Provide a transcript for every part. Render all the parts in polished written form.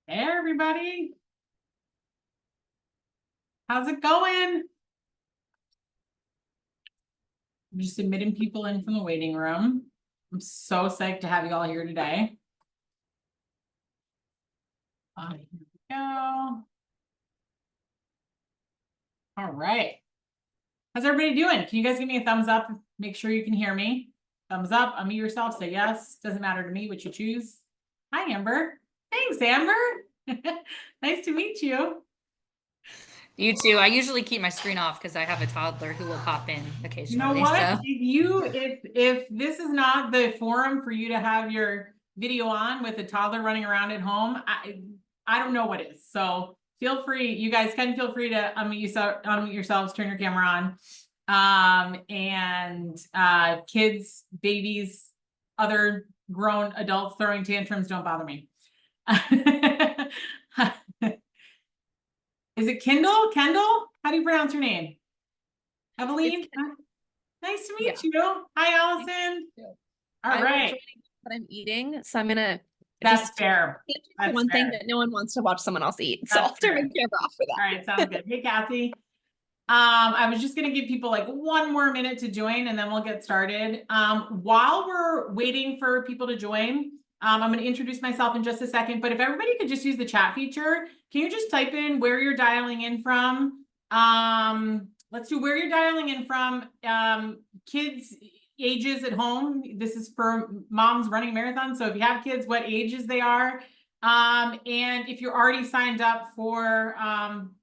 Hey, everybody. How's it going? I'm just admitting people in from the waiting room. I'm so psyched to have you all here today. Here we go. All right. How's everybody doing? Can you guys give me a thumbs up? Make sure you can hear me. Thumbs up, unmute yourself, say yes. Doesn't matter to me what you choose. Hi, Amber. Thanks, Amber. Nice to meet you. You too. I usually keep my screen off because I have a toddler who will pop in occasionally. You know what? So If this is not the forum for you to have your video on with a toddler running around at home, I don't know what is. So feel free, you guys can feel free to unmute yourselves, turn your camera on. Kids, babies, other grown adults throwing tantrums don't bother me. Is it Kendall? How do you pronounce your name? Eveline? Nice to meet you. Hi, Allison. All right. What I'm eating, so I'm gonna. That's fair. That's one thing that no one wants to watch someone else eat, so I'll turn my camera off for that. All right, sounds good. Hey, Kathy. I was just gonna give people like 1 more minute to join, and then we'll get started. While we're waiting for people to join, I'm going to introduce myself in just a second, but if everybody could just use the chat feature, can you just type in where you're dialing in from? Let's do where you're dialing in from, kids ages at home. This is for moms running marathons. So if you have kids, what ages they are. And if you're already signed up for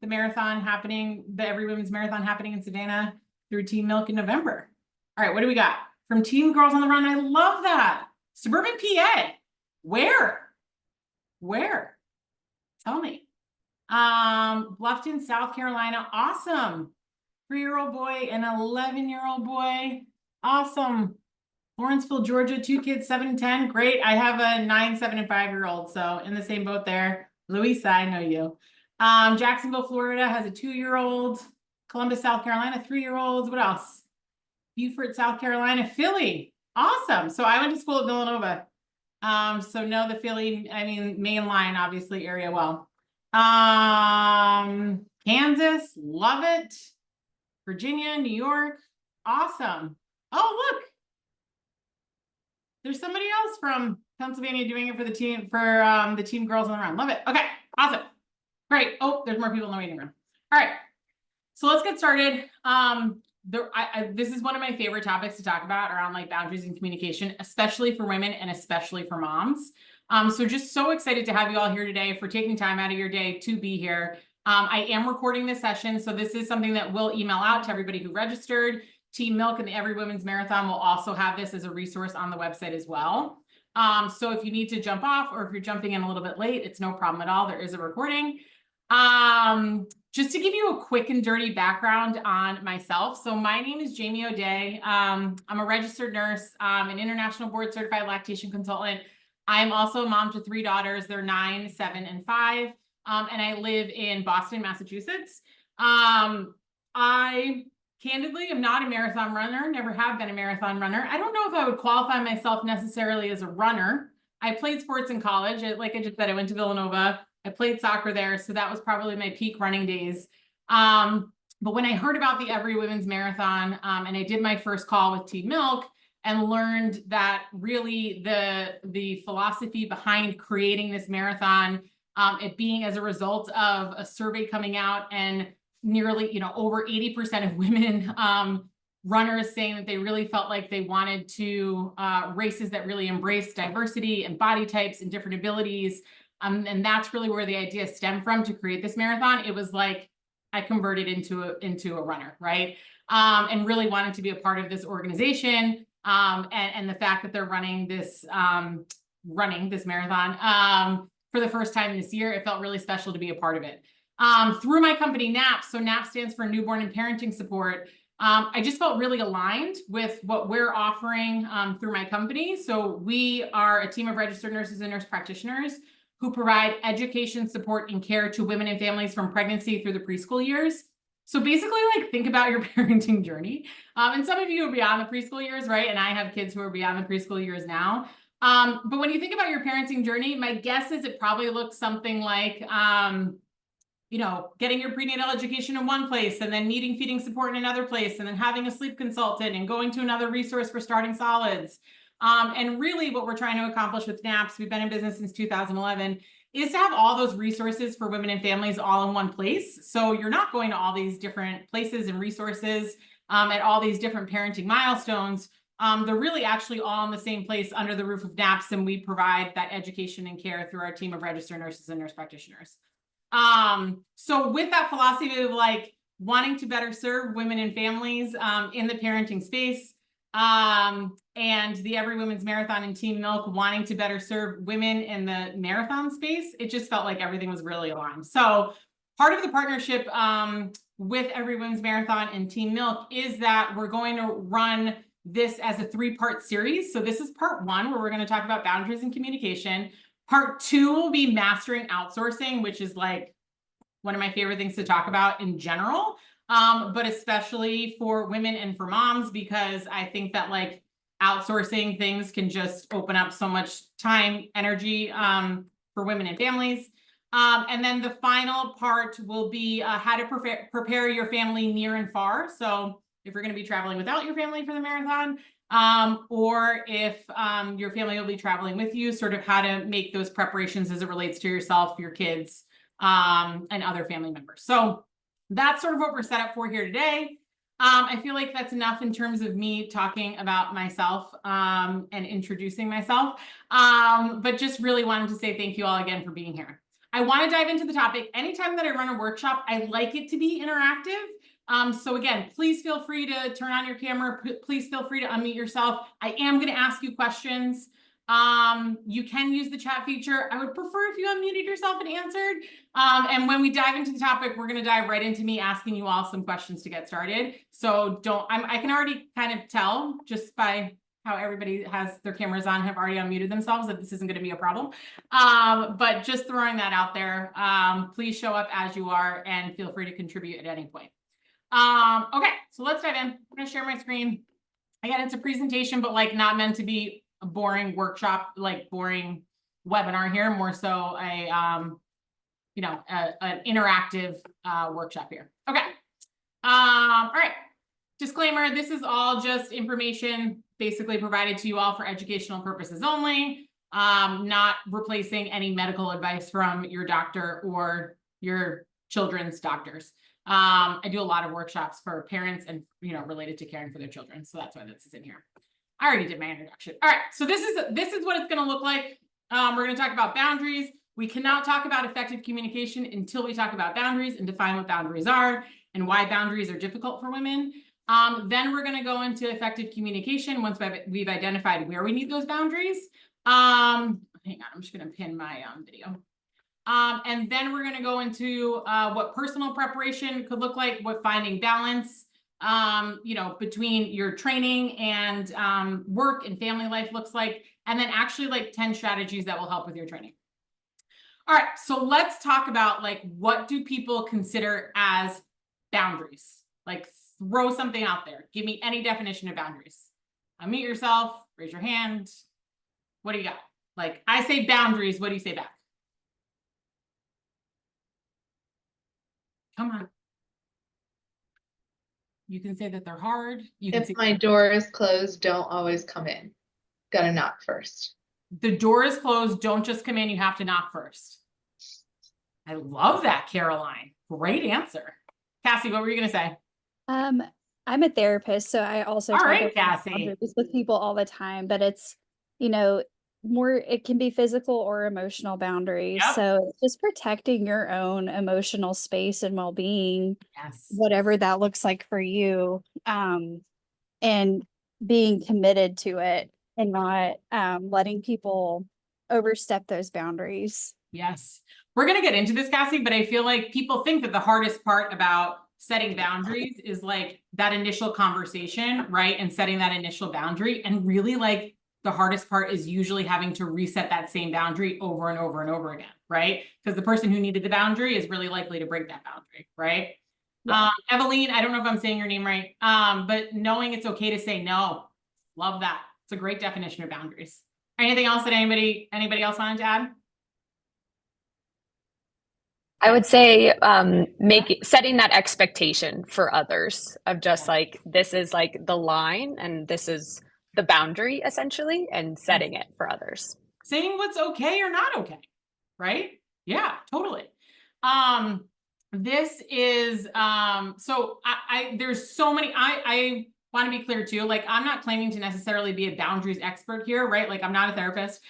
the marathon happening, the Every Women's Marathon happening in Savannah through Team Milk in November. All right, what do we got? From Team Girls on the Run. I love that. Suburban PA. Where? Tell me. Bluffton, South Carolina. Awesome. 3-year-old boy and 11-year-old boy. Awesome. Lawrenceville, Georgia, 2 kids, 7 and 10. Great. I have a 9, 7, and 5-year-old, so in the same boat there. Louisa, I know you. Jacksonville, Florida has a 2-year-old. Columbus, South Carolina, 3-year-olds. What else? Beaufort, South Carolina. Philly. Awesome. So I went to school at Villanova. So know the Philly, main line, obviously, area well. Kansas, love it. Virginia, New York, awesome. Oh, look. There's somebody else from Pennsylvania doing it for the team, the Team Girls on the Run. Love it. Okay, awesome. Great. Oh, there's more people in the waiting room. All right, so let's get started. This is one of my favorite topics to talk about around like boundaries and communication, especially for women and especially for moms. So just so excited to have you all here today, for taking time out of your day to be here. I am recording this session, so this is something that we'll email out to everybody who registered. Team Milk and the Every Women's Marathon will also have this as a resource on the website as well. So if you need to jump off or if you're jumping in a little bit late, it's no problem at all. There is a recording. Just to give you a quick and dirty background on myself. So my name is Jamie O'Day. I'm a registered nurse, an international board certified lactation consultant. I'm also a mom to 3 daughters. They're 9, 7, and 5. And I live in Boston, Massachusetts. I candidly am not a marathon runner, never have been a marathon runner. I don't know if I would qualify myself necessarily as a runner. I played sports in college. Like I just said, I went to Villanova. I played soccer there, so that was probably my peak running days. But when I heard about the Every Women's Marathon, and I did my first call with Team Milk and learned that really the philosophy behind creating this marathon, it being as a result of a survey coming out and nearly, over 80% of women runners saying that they really felt like they wanted to races that really embrace diversity and body types and different abilities. And that's really where the idea stemmed from to create this marathon. It was like I converted into a runner, right? And really wanted to be a part of this organization. And the fact that they're running this marathon for the first time this year, it felt really special to be a part of it. Through my company NAPS, so NAPS stands for Newborn and Parenting Support. I just felt really aligned with what we're offering through my company. So we are a team of registered nurses and nurse practitioners who provide education, support, and care to women and families from pregnancy through the preschool years. So basically, like, think about your parenting journey. And some of you are beyond the preschool years, right? And I have kids who are beyond the preschool years now. But when you think about your parenting journey, my guess is it probably looks something like, you know, getting your prenatal education in one place and then needing feeding support in another place and then having a sleep consultant and going to another resource for starting solids. And really what we're trying to accomplish with NAPS, we've been in business since 2011, is to have all those resources for women and families all in one place. So you're not going to all these different places and resources at all these different parenting milestones. They're really actually all in the same place under the roof of NAPS, and we provide that education and care through our team of registered nurses and nurse practitioners. So with that philosophy of like wanting to better serve women and families in the parenting space, and the Every Women's Marathon and Team Milk wanting to better serve women in the marathon space, it just felt like everything was really aligned. So part of the partnership with Every Women's Marathon and Team Milk is that we're going to run this as a 3-part series. So this is part 1, where we're going to talk about boundaries and communication. Part 2 will be mastering outsourcing, which is like one of my favorite things to talk about in general, but especially for women and for moms, because I think that like outsourcing things can just open up so much time, energy for women and families. And then the final part will be how to prepare your family near and far. So if you're going to be traveling without your family for the marathon, or if your family will be traveling with you, sort of how to make those preparations as it relates to yourself, your kids, and other family members. So that's sort of what we're set up for here today. I feel like that's enough in terms of me talking about myself and introducing myself, but just really wanted to say thank you all again for being here. I want to dive into the topic. Anytime that I run a workshop, I like it to be interactive. So again, please feel free to turn on your camera. Please feel free to unmute yourself. I am going to ask you questions. You can use the chat feature. I would prefer if you unmuted yourself and answered. And when we dive into the topic, we're going to dive right into me asking you all some questions to get started. So I can already kind of tell just by how everybody has their cameras on, have already unmuted themselves, that this isn't going to be a problem. But just throwing that out there, please show up as you are and feel free to contribute at any point. Okay, so let's dive in. I'm going to share my screen. Again, it's a presentation, but like not meant to be a boring workshop, like boring webinar here, more so an interactive workshop here. Okay. All right. Disclaimer, this is all just information basically provided to you all for educational purposes only, not replacing any medical advice from your doctor or your children's doctors. I do a lot of workshops for parents and, related to caring for their children. So that's why this is in here. I already did my introduction. All right. So this is what it's going to look like. We're going to talk about boundaries. We cannot talk about effective communication until we talk about boundaries and define what boundaries are and why boundaries are difficult for women. Then we're going to go into effective communication once we've identified where we need those boundaries. Hang on, I'm just going to pin my video. And then we're going to go into what personal preparation could look like, what finding balance, between your training and work and family life looks like, and then actually like 10 strategies that will help with your training. All right, so let's talk about like, what do people consider as boundaries? Like throw something out there. Give me any definition of boundaries. Unmute yourself, raise your hand. What do you got? Like I say boundaries, what do you say back? Come on. You can say that they're hard. If my door is closed, don't always come in. Gotta knock first. The door is closed. Don't just come in. You have to knock first. I love that, Caroline. Great answer. Cassie, what were you going to say? I'm a therapist, so I also All talk right, about Cassie. boundaries with people all the time, but it's, more, it can be physical or emotional boundaries. Yep. So it's just protecting your own emotional space and well-being, Yes. whatever that looks like for you, and being committed to it and not letting people overstep those boundaries. Yes. We're going to get into this, Cassie, but I feel like people think that the hardest part about setting boundaries is like that initial conversation, right? And setting that initial boundary. And really like the hardest part is usually having to reset that same boundary over and over and over again, right? Because the person who needed the boundary is really likely to break that boundary, right? Yeah. Eveline, I don't know if I'm saying your name right, but knowing it's okay to say no. Love that. It's a great definition of boundaries. Anything else that anybody else wanted to add? I would say setting that expectation for others of just like, this is like the line and this is the boundary essentially, and setting it for others. Saying what's okay or not okay, right? Yeah, totally. This is so there's so many, I want to be clear too, like I'm not claiming to necessarily be a boundaries expert here, right? Like I'm not a therapist.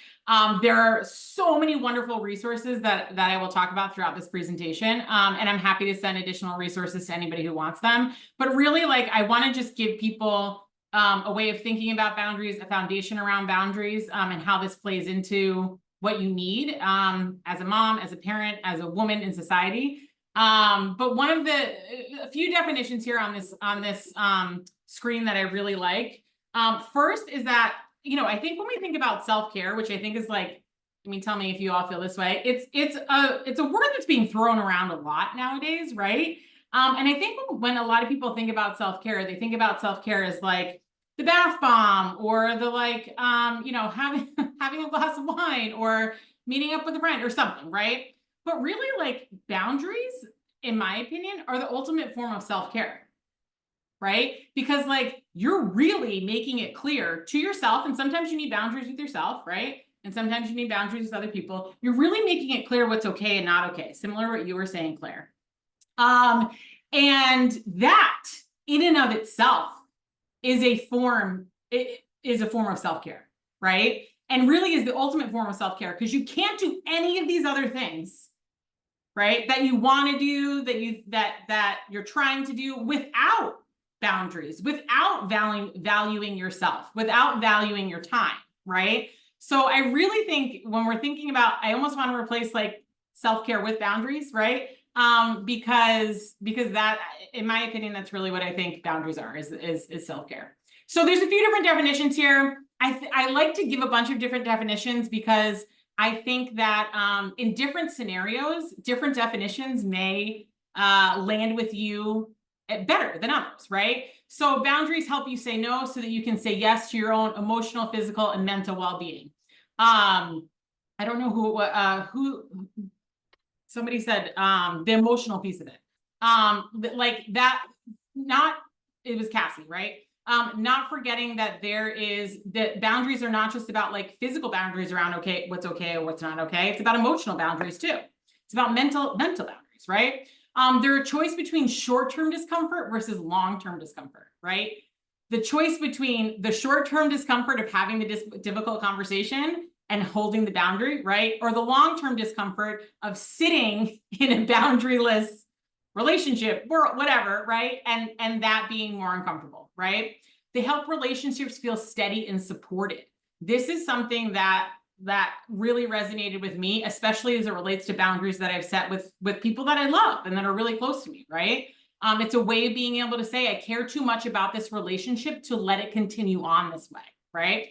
There are so many wonderful resources that I will talk about throughout this presentation. And I'm happy to send additional resources to anybody who wants them. But really, like, I want to just give people a way of thinking about boundaries, a foundation around boundaries, and how this plays into what you need as a mom, as a parent, as a woman in society. But one of a few definitions here on this screen that I really like. First is that, you know, I think when we think about self-care, which I think is like, I mean, tell me if you all feel this way. It's a word that's being thrown around a lot nowadays, right? And I think when a lot of people think about self-care, they think about self-care as like the bath bomb or the like, you know, having a glass of wine or meeting up with a friend or something, right? But really, like, boundaries, in my opinion, are the ultimate form of self-care. Right? Because like you're really making it clear to yourself, and sometimes you need boundaries with yourself, right? And sometimes you need boundaries with other people. You're really making it clear what's okay and not okay. Similar to what you were saying, Claire. And that in and of itself is a form of self-care, right? And really is the ultimate form of self-care, because you can't do any of these other things, right? That you want to do, that you're trying to do without boundaries, without valuing yourself, without valuing your time, right? So I really think when we're thinking about, I almost want to replace like self-care with boundaries, right? Because that, in my opinion, that's really what I think boundaries are, is self-care. So there's a few different definitions here. I like to give a bunch of different definitions because I think that in different scenarios, different definitions may land with you better than others, right? So boundaries help you say no so that you can say yes to your own emotional, physical, and mental well-being. I don't know who somebody said the emotional piece of it. Like that, it was Cassie, right? Not forgetting that that boundaries are not just about like physical boundaries around what's okay or what's not okay. It's about emotional boundaries too. It's about mental boundaries, right? They're a choice between short-term discomfort versus long-term discomfort, right? The choice between the short-term discomfort of having the difficult conversation and holding the boundary, right? Or the long-term discomfort of sitting in a boundaryless relationship or whatever, right? And that being more uncomfortable, right? They help relationships feel steady and supported. This is something that really resonated with me, especially as it relates to boundaries that I've set with people that I love and that are really close to me, right? It's a way of being able to say, I care too much about this relationship to let it continue on this way, right?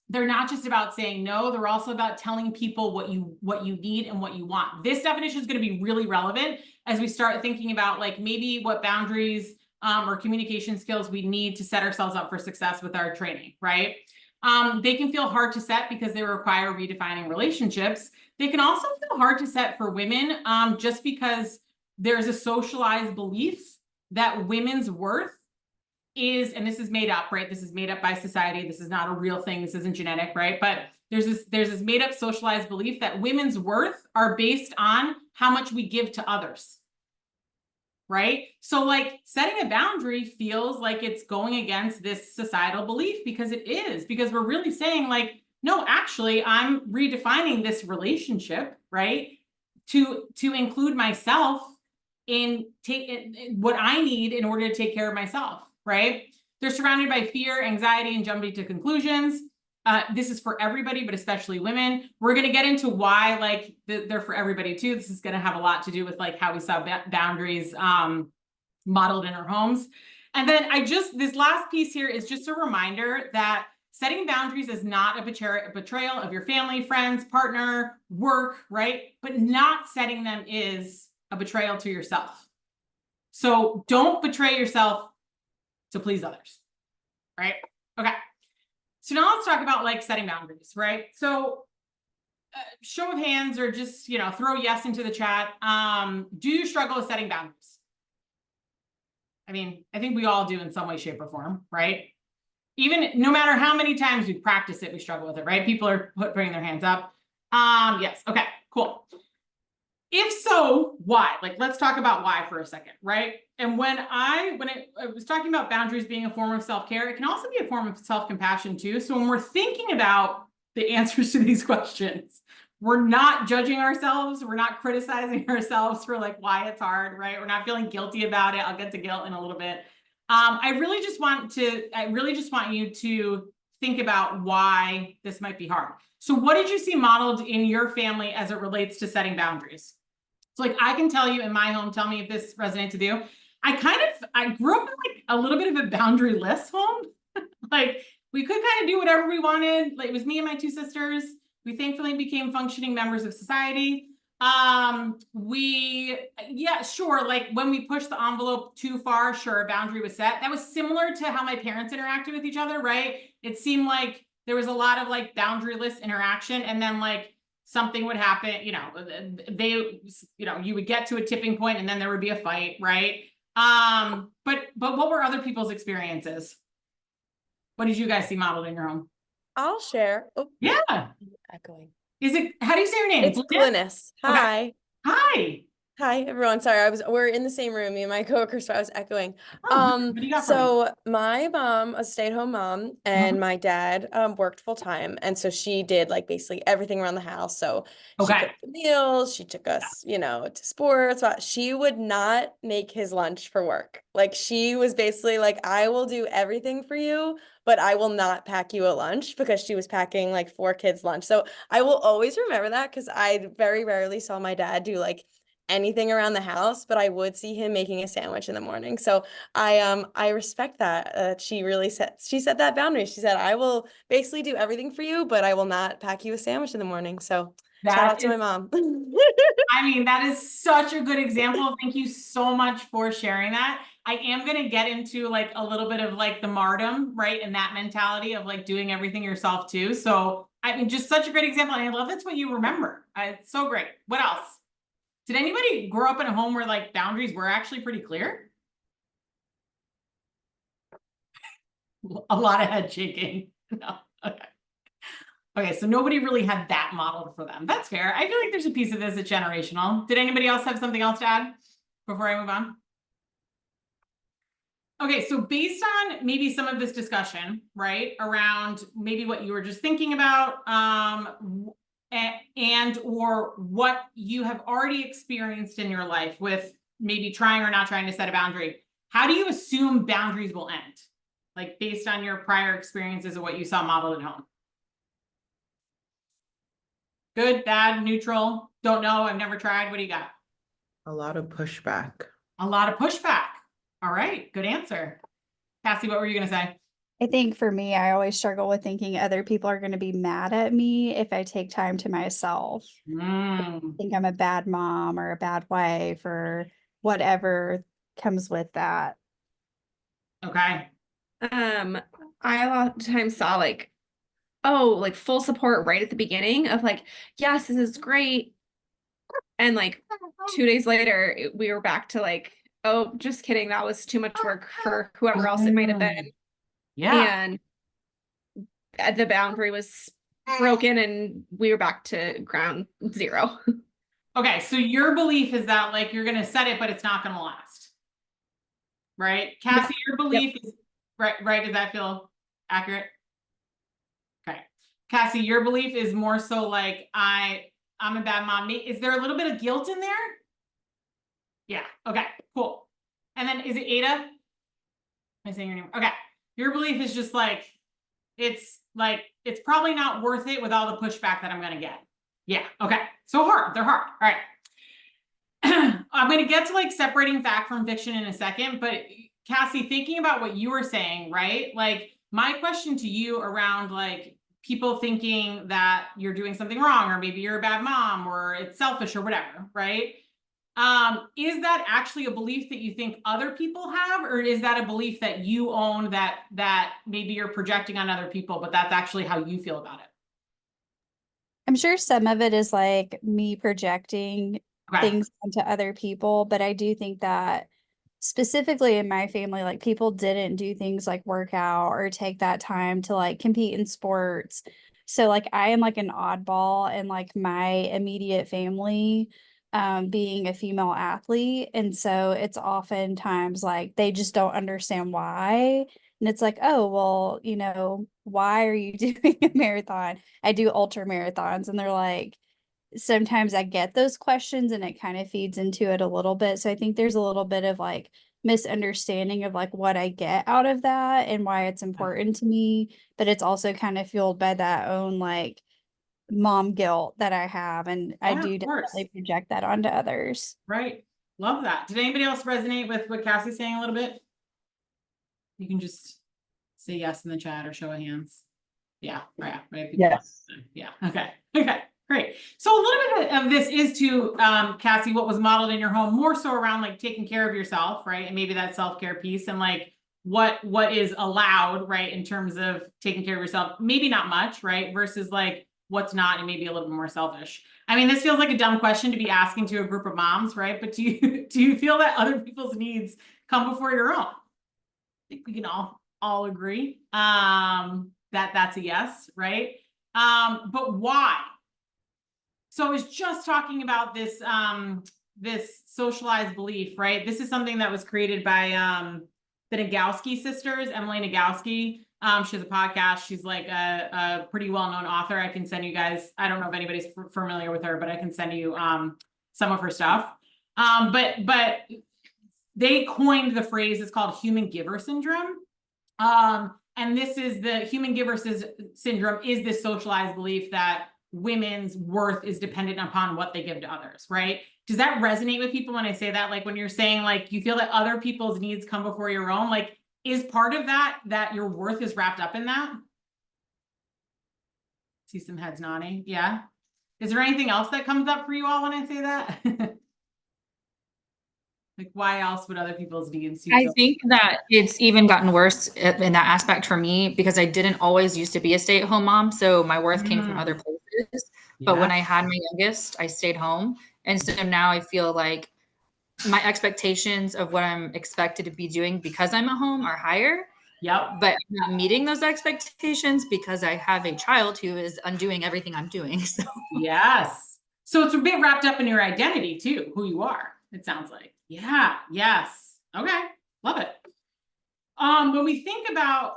They're not just about saying no, they're also about telling people what you need and what you want. This definition is going to be really relevant as we start thinking about like maybe what boundaries or communication skills we need to set ourselves up for success with our training, right? They can feel hard to set because they require redefining relationships. They can also feel hard to set for women just because there's a socialized belief that women's worth is, and this is made up, right? This is made up by society. This is not a real thing. This isn't genetic, right? But there's this made up socialized belief that women's worth are based on how much we give to others, right? So like setting a boundary feels like it's going against this societal belief because it is, because we're really saying like, no, actually, I'm redefining this relationship, right? To include myself in what I need in order to take care of myself, right? They're surrounded by fear, anxiety, and jumping to conclusions. This is for everybody, but especially women. We're going to get into why like they're for everybody too. This is going to have a lot to do with like how we saw boundaries modeled in our homes. And then this last piece here is just a reminder that setting boundaries is not a betrayal of your family, friends, partner, work, right? But not setting them is a betrayal to yourself. So don't betray yourself to please others, right? Okay. So now let's talk about like setting boundaries, right? So show of hands or just, you know, throw yes into the chat. Do you struggle with setting boundaries? I mean, I think we all do in some way, shape, or form, right? Even no matter how many times we practice it, we struggle with it, right? People are putting their hands up. Yes. Okay, cool. If so, why? Like, let's talk about why for a second, right? And when I was talking about boundaries being a form of self-care, it can also be a form of self-compassion too. So when we're thinking about the answers to these questions, we're not judging ourselves. We're not criticizing ourselves for like why it's hard, right? We're not feeling guilty about it. I'll get to guilt in a little bit. I really just want you to think about why this might be hard. So what did you see modeled in your family as it relates to setting boundaries? So like, I can tell you in my home, tell me if this resonates with you. I grew up in like a little bit of a boundaryless home. Like we could kind of do whatever we wanted. Like it was me and my two sisters. We thankfully became functioning members of society. Yeah, sure. Like when we pushed the envelope too far, sure, a boundary was set. That was similar to how my parents interacted with each other, right? It seemed like there was a lot of like boundaryless interaction, and then like something would happen, you know, you would get to a tipping point and then there would be a fight, right? But what were other people's experiences? What did you guys see modeled in your home? I'll share. Oh, Yeah. echoing. How do you say your name? It's Glynis. Hi. Hi. Hi, everyone. Sorry, we're in the same room, me and my coworkers, so I was echoing. What do you got for me? So my mom, a stay-at-home mom, and my dad worked full time. And so she did like basically everything around the house. So she Okay. cooked the meals, she took us, you know, to sports. She would not make his lunch for work. Like she was basically like, I will do everything for you, but I will not pack you a lunch, because she was packing like 4 kids' lunch. So I will always remember that, because I very rarely saw my dad do like anything around the house, but I would see him making a sandwich in the morning. So I respect that. She set that boundary. She said, I will basically do everything for you, but I will not pack you a sandwich in the morning. So shout out to my mom. I mean, that is such a good example. Thank you so much for sharing that. I am going to get into like a little bit of like the martyrdom, right? And that mentality of like doing everything yourself too. So I mean, just such a great example. And I love that's what you remember. It's so great. What else? Did anybody grow up in a home where like boundaries were actually pretty clear? A lot of head shaking. No. Okay. Okay, so nobody really had that modeled for them. That's fair. I feel like there's a piece of this that's generational. Did anybody else have something else to add before I move on? Okay, so based on maybe some of this discussion, right, around maybe what you were just thinking about, and or what you have already experienced in your life with maybe trying or not trying to set a boundary, how do you assume boundaries will end? Like based on your prior experiences of what you saw modeled at home? Good, bad, neutral, don't know, I've never tried. What do you got? A lot of pushback. A lot of pushback. All right, good answer. Cassie, what were you gonna say? I think for me, I always struggle with thinking other people are going to be mad at me if I take time to myself. I think I'm a bad mom or a bad wife or whatever comes with that. Okay. I a lot of times saw like, oh, like full support right at the beginning of like, yes, this is great. And like 2 days later, we were back to like, oh, just kidding. That was too much work for whoever else it might have been. Yeah. And the boundary was broken and we were back to ground zero. Okay, so your belief is that like you're gonna set it, but it's not gonna last. Right? Cassie, your belief is right. Does that feel accurate? Okay. Cassie, your belief is more so like I'm a bad mom. Is there a little bit of guilt in there? Yeah. Okay, cool. And then is it Ada? Am I saying your name? Okay. Your belief is just like it's probably not worth it with all the pushback that I'm gonna get. Yeah. Okay. So hard. They're hard. All right. I'm gonna get to like separating fact from fiction in a second, but Cassie, thinking about what you were saying, right? Like my question to you around like people thinking that you're doing something wrong, or maybe you're a bad mom, or it's selfish or whatever, right? Is that actually a belief that you think other people have, or is that a belief that you own that maybe you're projecting on other people, but that's actually how you feel about it? I'm sure some of it is like me projecting Okay. things onto other people, but I do think that specifically in my family, like people didn't do things like work out or take that time to like compete in sports. So like I am like an oddball in like my immediate family, being a female athlete. And so it's oftentimes like they just don't understand why. And it's like, oh, well, you know, why are you doing a marathon? I do ultra marathons. And they're like, sometimes I get those questions and it kind of feeds into it a little bit. So I think there's a little bit of like misunderstanding of like what I get out of that and why it's important to me. But it's also kind of fueled by that own like mom guilt that I have. And I Yeah, do of course. definitely project that onto others. Right. Love that. Did anybody else resonate with what Cassie's saying a little bit? You can just say yes in the chat or show of hands. Yeah, right. Right. Yes. Yeah. Okay. Okay. Great. So a little bit of this is to Cassie, what was modeled in your home, more so around like taking care of yourself, right? And maybe that self-care piece and like what is allowed, right, in terms of taking care of yourself. Maybe not much, right? Versus like what's not and maybe a little bit more selfish. I mean, this feels like a dumb question to be asking to a group of moms, right? But do you feel that other people's needs come before your own? I think we can all agree that that's a yes, right? But why? So I was just talking about this this socialized belief, right? This is something that was created by the Nagowski sisters, Emily Nagowski. She has a podcast. She's like a pretty well-known author. I can send you guys, I don't know if anybody's familiar with her, but I can send you some of her stuff. But they coined the phrase, it's called human giver syndrome. And this is the human giver syndrome is this socialized belief that women's worth is dependent upon what they give to others, right? Does that resonate with people when I say that? Like when you're saying like you feel that other people's needs come before your own, like is part of that your worth is wrapped up in that? See some heads nodding. Yeah. Is there anything else that comes up for you all when I say that? Like why else would other people's needs? I think that it's even gotten worse in that aspect for me because I didn't always used to be a stay-at-home mom. So my worth came from other places. But when I had my youngest, I stayed home. And so now I feel like my expectations of what I'm expected to be doing because I'm at home are higher. Yep. But I'm not meeting those expectations because I have a child who is undoing everything I'm doing. So yes. So it's a bit wrapped up in your identity too, who you are, it sounds like. Yeah, yes. Okay, love it. When we think about,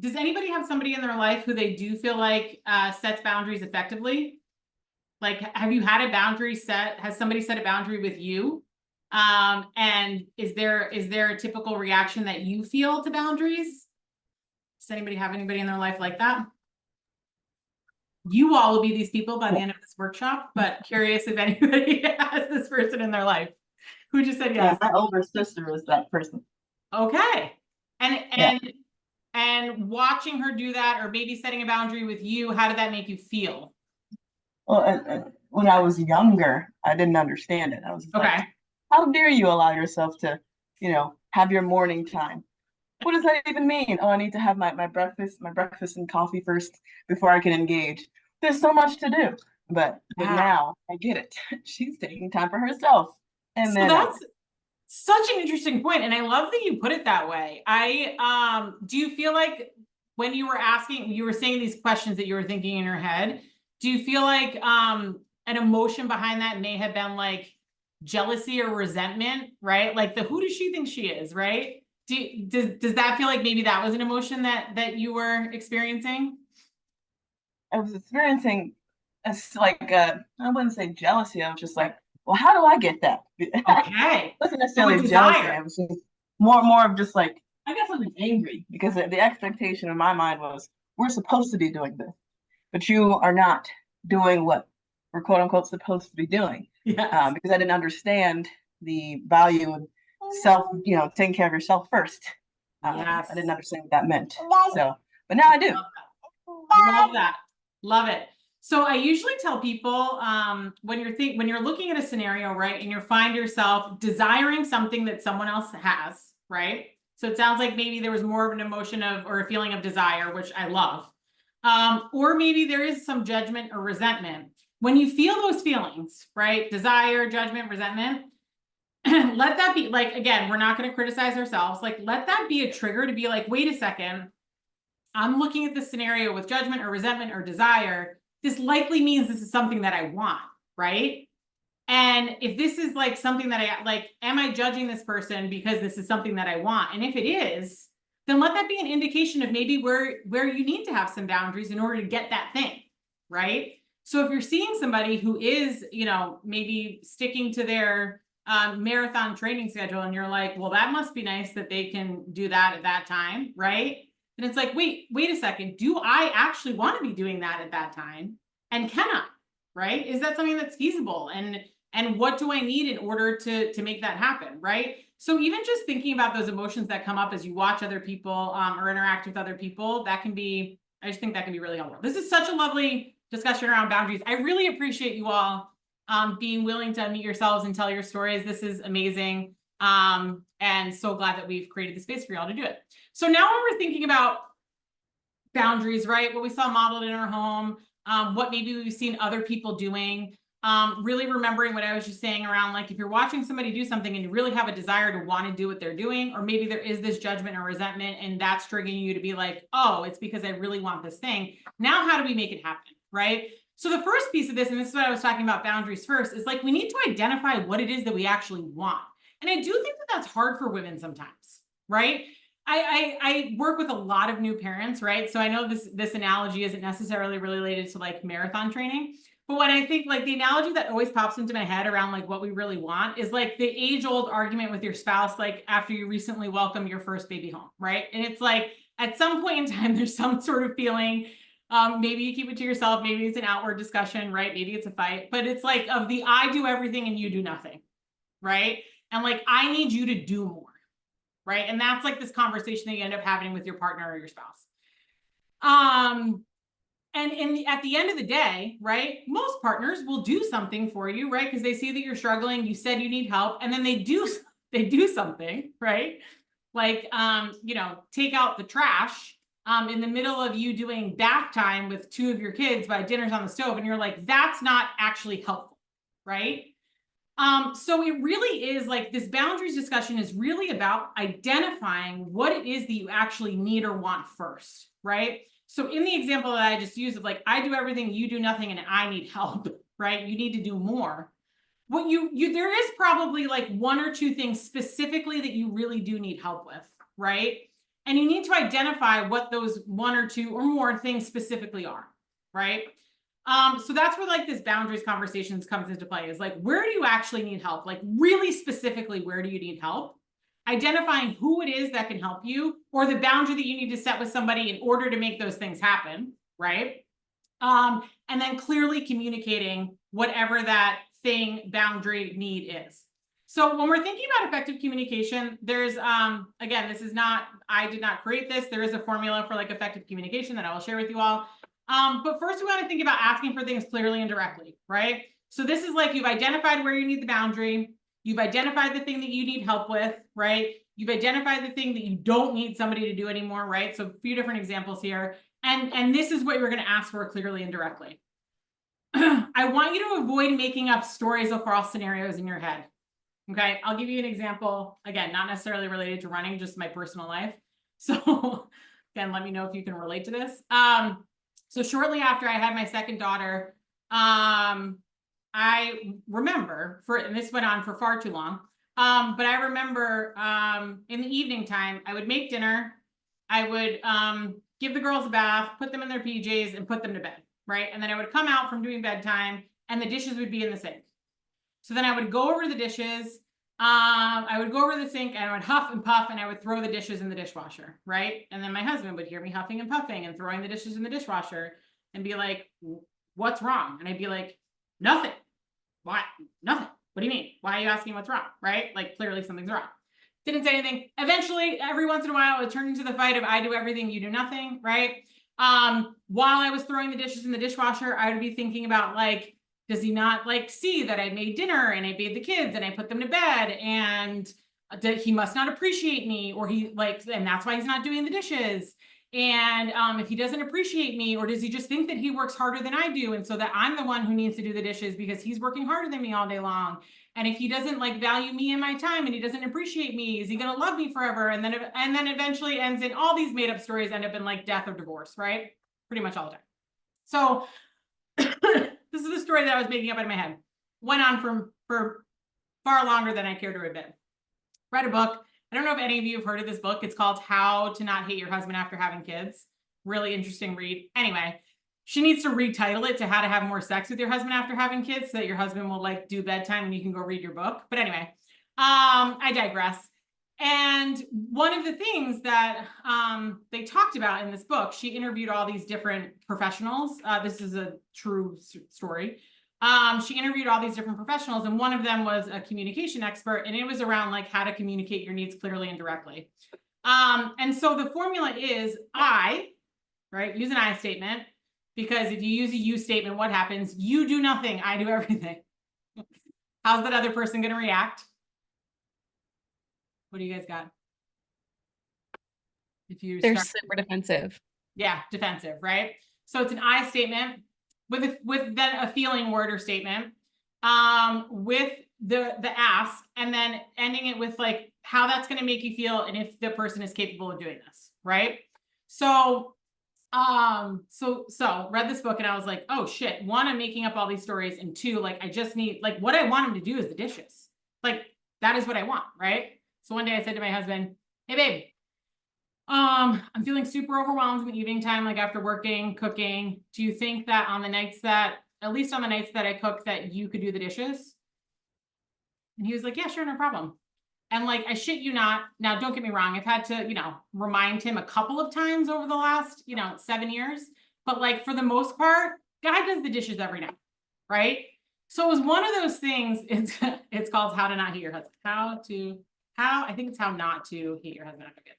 does anybody have somebody in their life who they do feel like sets boundaries effectively? Like, have you had a boundary set? Has somebody set a boundary with you? And is there a typical reaction that you feel to boundaries? Does anybody have anybody in their life like that? You all will be these people by the end of this workshop, but curious if anybody has this person in their life. Who just said yes? Yeah, my older sister is that person. Okay. And watching her do that or maybe setting a boundary with you, how did that make you feel? Well, when I was younger, I didn't understand it. I was like, how dare you allow yourself to, have your morning time? What does that even mean? Oh, I need to have my breakfast and coffee first before I can engage. There's so much to do. But now I get it. She's taking time for herself. And so that's such an interesting point. And I love that you put it that way. Do you feel like when you were saying these questions that you were thinking in your head, do you feel like an emotion behind that may have been like jealousy or resentment, right? Like who does she think she is, right? Does that feel like maybe that was an emotion that you were experiencing? I was experiencing I wouldn't say jealousy. I was just like, well, how do I get that? Okay. It wasn't necessarily jealousy. I was just more of just like, I guess I was angry because the expectation in my mind was we're supposed to be doing this, but you are not doing what we're quote unquote supposed to be doing. Yeah. Because I didn't understand the value of self, taking care of yourself first. I didn't understand what that meant. So, but now I do. Love that. Love it. So I usually tell people, when you're looking at a scenario, right, and you find yourself desiring something that someone else has, right? So it sounds like maybe there was more of an emotion of, or a feeling of desire, which I love. Or maybe there is some judgment or resentment. When you feel those feelings, right? Desire, judgment, resentment, let that be, like, again, we're not going to criticize ourselves. Like, let that be a trigger to be like, wait a second, I'm looking at this scenario with judgment or resentment or desire. This likely means this is something that I want, right? And if this is like something that I like, am I judging this person because this is something that I want? And if it is, then let that be an indication of maybe where you need to have some boundaries in order to get that thing, right? So if you're seeing somebody who is, you know, maybe sticking to their marathon training schedule, and you're like, well, that must be nice that they can do that at that time, right? And it's like, wait a second, do I actually want to be doing that at that time? And can I, right? Is that something that's feasible? And what do I need in order to make that happen, right? So even just thinking about those emotions that come up as you watch other people or interact with other people, that can be, I just think that can be really helpful. This is such a lovely discussion around boundaries. I really appreciate you all being willing to unmute yourselves and tell your stories. This is amazing. And so glad that we've created the space for y'all to do it. So now when we're thinking about boundaries, right? What we saw modeled in our home, what maybe we've seen other people doing, really remembering what I was just saying around, like, if you're watching somebody do something and you really have a desire to want to do what they're doing, or maybe there is this judgment or resentment and that's triggering you to be like, oh, it's because I really want this thing. Now, how do we make it happen, right? So the first piece of this, and this is what I was talking about boundaries first, is like, we need to identify what it is that we actually want. And I do think that that's hard for women sometimes, right? I work with a lot of new parents, right? So I know this analogy isn't necessarily related to like marathon training, but what I think, like, the analogy that always pops into my head around like what we really want is like the age-old argument with your spouse, like after you recently welcome your first baby home, right? And it's like, at some point in time, there's some sort of feeling, maybe you keep it to yourself, maybe it's an outward discussion, right? Maybe it's a fight, but it's like of the I do everything and you do nothing, right? And like, I need you to do more, right? And that's like this conversation that you end up having with your partner or your spouse. And at the end of the day, right, most partners will do something for you, right? Because they see that you're struggling, you said you need help, and then they do something, right? Like, you know, take out the trash in the middle of you doing bath time with 2 of your kids by dinner's on the stove, and you're like, that's not actually helpful, right? So it really is like, this boundaries discussion is really about identifying what it is that you actually need or want first, right? So in the example that I just used of like, I do everything, you do nothing, and I need help, right? You need to do more. What there is probably like 1 or 2 things specifically that you really do need help with, right? And you need to identify what those 1 or 2 or more things specifically are, right? So that's where like this boundaries conversations comes into play, is like, where do you actually need help? Like, really specifically, where do you need help? Identifying who it is that can help you, or the boundary that you need to set with somebody in order to make those things happen, right? And then clearly communicating whatever that thing, boundary, need is. So when we're thinking about effective communication, there's, again, this is not, I did not create this. There is a formula for like effective communication that I will share with you all. But first we want to think about asking for things clearly and directly, right? So this is like, you've identified where you need the boundary. You've identified the thing that you need help with, right? You've identified the thing that you don't need somebody to do anymore, right? So a few different examples here. And this is what you're going to ask for clearly and directly. I want you to avoid making up stories of false scenarios in your head. Okay, I'll give you an example. Again, not necessarily related to running, just my personal life. So again, let me know if you can relate to this. So shortly after I had my second daughter, I remember, and this went on for far too long, but I remember in the evening time, I would make dinner, I would give the girls a bath, put them in their PJs, and put them to bed, right? And then I would come out from doing bedtime, and the dishes would be in the sink. So then I would go over the dishes, I would go over the sink, and I would huff and puff, and I would throw the dishes in the dishwasher, right? And then my husband would hear me huffing and puffing and throwing the dishes in the dishwasher and be like, what's wrong? And I'd be like, nothing. Why? Nothing. What do you mean? Why are you asking what's wrong? Right? Like, clearly something's wrong. Didn't say anything. Eventually, every once in a while, it would turn into the fight of I do everything, you do nothing, right? While I was throwing the dishes in the dishwasher, I would be thinking about like, does he not like see that I made dinner and I bathed the kids and I put them to bed, and he must not appreciate me, or he like, and that's why he's not doing the dishes. And if he doesn't appreciate me, or does he just think that he works harder than I do, and so that I'm the one who needs to do the dishes because he's working harder than me all day long? And if he doesn't like value me and my time, and he doesn't appreciate me, is he going to love me forever? And then eventually ends in all these made up stories end up in like death or divorce, right? Pretty much all the time. So this is the story that I was making up in my head. Went on for far longer than I care to admit. Read a book. I don't know if any of you have heard of this book. It's called How to Not Hate Your Husband After Having Kids. Really interesting read. Anyway, she needs to retitle it to How to Have More Sex with Your Husband After Having Kids, so that your husband will like do bedtime and you can go read your book. But anyway, I digress. And one of the things that they talked about in this book, she interviewed all these different professionals. This is a true story. She interviewed all these different professionals, and one of them was a communication expert, and it was around like how to communicate your needs clearly and directly. And so the formula is right? Use an I statement, because if you use a you statement, what happens? You do nothing, I do everything. How's that other person going to react? What do you guys got? If you They're super defensive. Yeah, defensive, right? So it's an I statement with then a feeling word or statement, with the ask, and then ending it with like how that's going to make you feel and if the person is capable of doing this, right? So so read this book and I was like, oh shit, one, I'm making up all these stories, and two, like I just need, like what I want him to do is the dishes. Like that is what I want, right? So one day I said to my husband, hey babe, I'm feeling super overwhelmed in the evening time, like after working, cooking. Do you think that on the nights that, at least on the nights that I cook, that you could do the dishes? And he was like, yeah, sure, no problem. And like, I shit you not. Now, don't get me wrong. I've had to, remind him a couple of times over the last, 7 years. But like, for the most part, guy does the dishes every night, right? So it was one of those things. It's called How to Not Hate Your Husband. I think it's How Not to Hate Your Husband After Kids.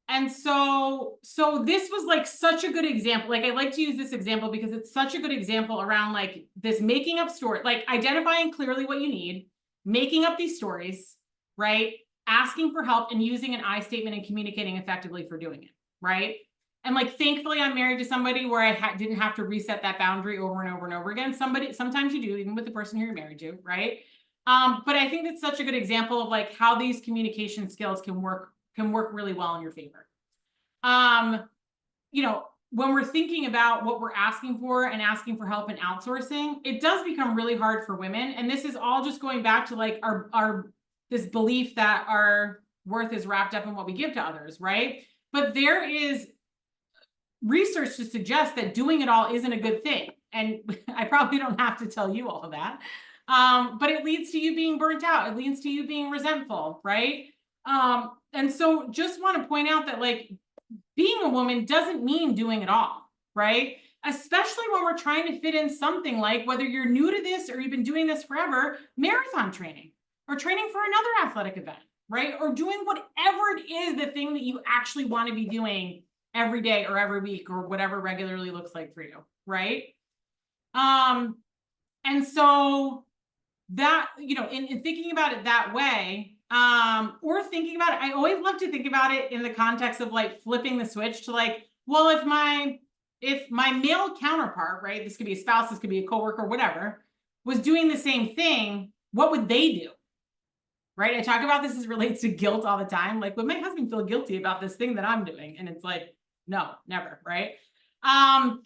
And so this was like such a good example. Like I like to use this example because it's such a good example around like this making up story, like identifying clearly what you need, making up these stories, right? Asking for help and using an I statement and communicating effectively for doing it, right? And like, thankfully I'm married to somebody where I didn't have to reset that boundary over and over and over again. Sometimes you do, even with the person who you're married to, right? But I think that's such a good example of like how these communication skills can work really well in your favor. When we're thinking about what we're asking for and asking for help and outsourcing, it does become really hard for women. And this is all just going back to like our this belief that our worth is wrapped up in what we give to others, right? But there is research to suggest that doing it all isn't a good thing. And I probably don't have to tell you all of that. But it leads to you being burnt out. It leads to you being resentful, right? And so just want to point out that like being a woman doesn't mean doing it all, right? Especially when we're trying to fit in something like, whether you're new to this or you've been doing this forever, marathon training or training for another athletic event, right? Or doing whatever it is, the thing that you actually want to be doing every day or every week or whatever regularly looks like for you, right? And so that, in thinking about it that way, or thinking about it, I always love to think about it in the context of like flipping the switch to like, well, if my male counterpart, right, this could be a spouse, this could be a coworker, whatever, was doing the same thing, what would they do? Right? I talk about this as relates to guilt all the time. Like, would my husband feel guilty about this thing that I'm doing? And it's like, no, never, right?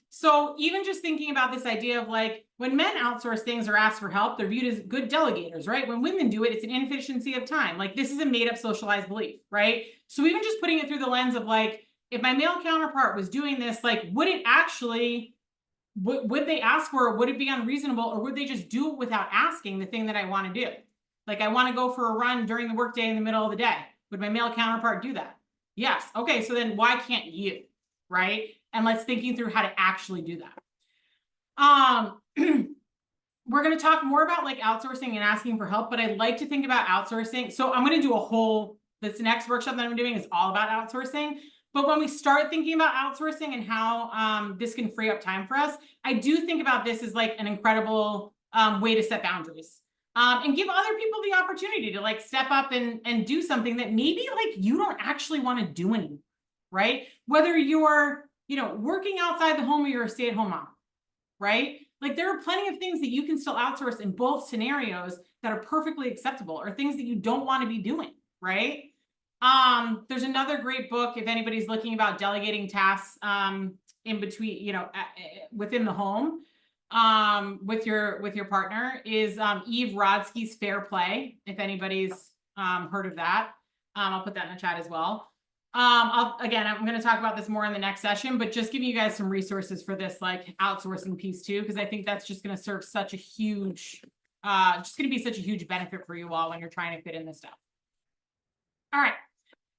So even just thinking about this idea of like, when men outsource things or ask for help, they're viewed as good delegators, right? When women do it, it's an inefficiency of time. Like this is a made up socialized belief, right? So even just putting it through the lens of like, if my male counterpart was doing this, like, would it actually, would they ask for it? Would it be unreasonable, or would they just do it without asking the thing that I want to do? Like I want to go for a run during the workday in the middle of the day. Would my male counterpart do that? Yes. Okay. So then why can't you? Right? And let's thinking through how to actually do that. We're going to talk more about like outsourcing and asking for help, but I'd like to think about outsourcing. So I'm going to do this next workshop that I'm doing is all about outsourcing, But when we start thinking about outsourcing and how this can free up time for us, I do think about this as like an incredible way to set boundaries. And give other people the opportunity to like step up and do something that maybe like you don't actually want to do anymore, right? Whether you're, you know, working outside the home or you're a stay-at-home mom, right? Like there are plenty of things that you can still outsource in both scenarios that are perfectly acceptable, or things that you don't want to be doing, right? There's another great book if anybody's looking about delegating tasks in between, you know, within the home with your partner, is Eve Rodsky's Fair Play, if anybody's heard of that. I'll put that in the chat as well. I'm going to talk about this more in the next session, but just giving you guys some resources for this like outsourcing piece too, because I think that's just going to serve such a huge, just going to be such a huge benefit for you all when you're trying to fit in this stuff. All right.